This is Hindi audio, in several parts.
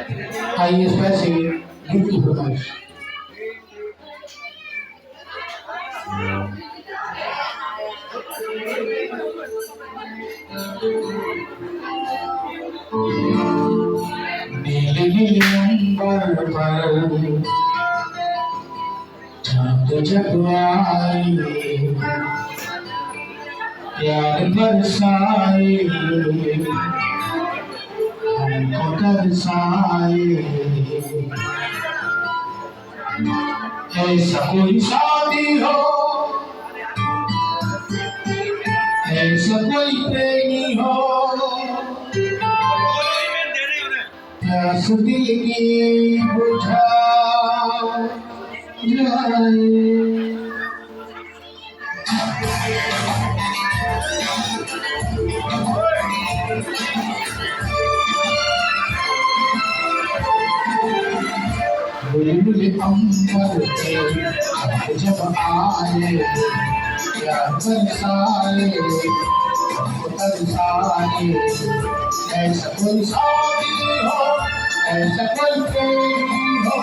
highest passing beautiful eyes. नीले नीले अंबर पर चांद जब आए प्यार बरसाए हमको तरसाए ऐसा कोई शादी हो ऐसा कोई प्रेमी हो प्यास दिल की बुझा जाए बुलबुल अंबर पे जब आए प्यार बरसाए हमको तरसाए ऐसा कोई शादी हो ऐसा कोई प्रेमी हो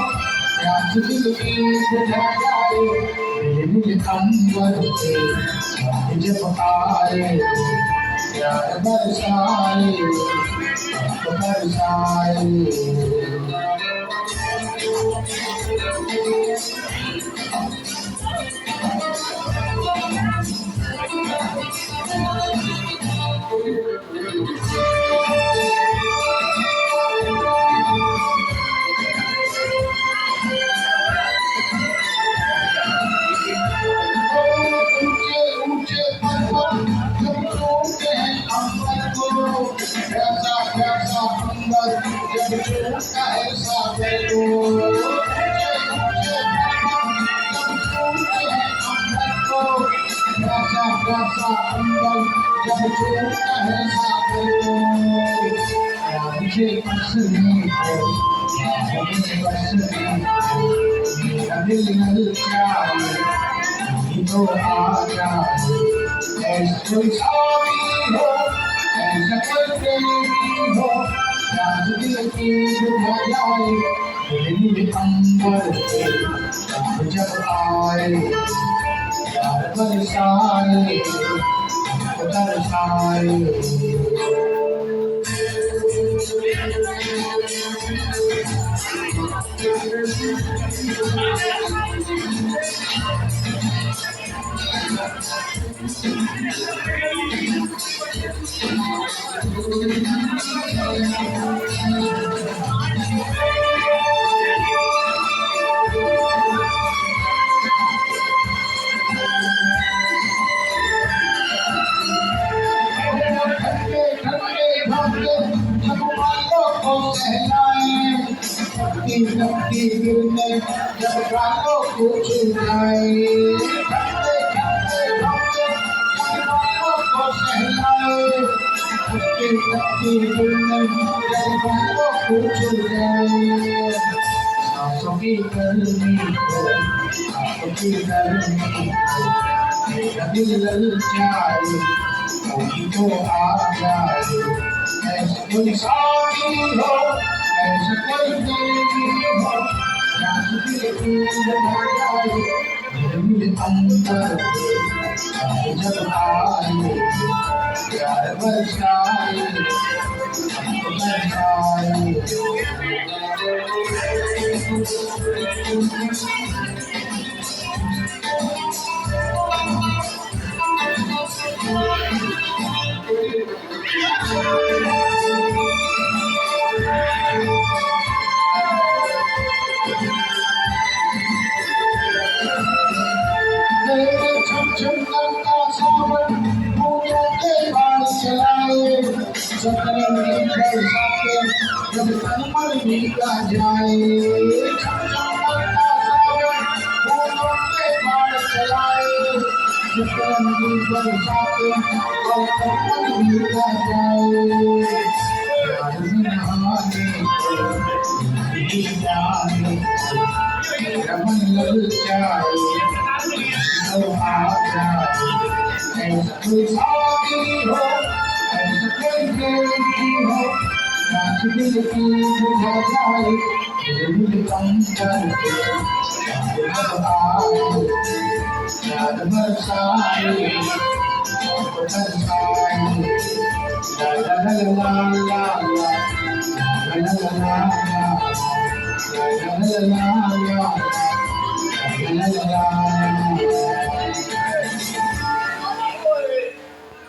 प्यास दिल की बुझा जाए बुलबुल अंबर पे जब आए प्यार बरसाए हमको तरसाए जब आए प्यार बरसाए हमको तरसाए जब गालों को चुराए को सहलाए जब गालों को चुराए सांसों की गर्मी को आंखों की गर्मी को मेरा दिल ललचाए कोई तो आ जाए ऐसा कोई शादी हो ऐसा कोई प्रेमी हो प्यास दिल की बुझा जाए दिल अंबर पे जब आए प्यार बरसाए हमको तरसाए सतरंगी बरसाते जब कमर भीगा जाए फूलों के बाढ़ चलाए सतरंगी बरसाते और कमर भीगा जाए प्यार में नहाने को जाने रमन ललचाए तो आ जाए ऐसा कोई शादी हो ऐसा कोई प्रेमी हो दिल की बुझाए दिल कम करके याद बरसाए la la la la la la la la la la la la la la la la la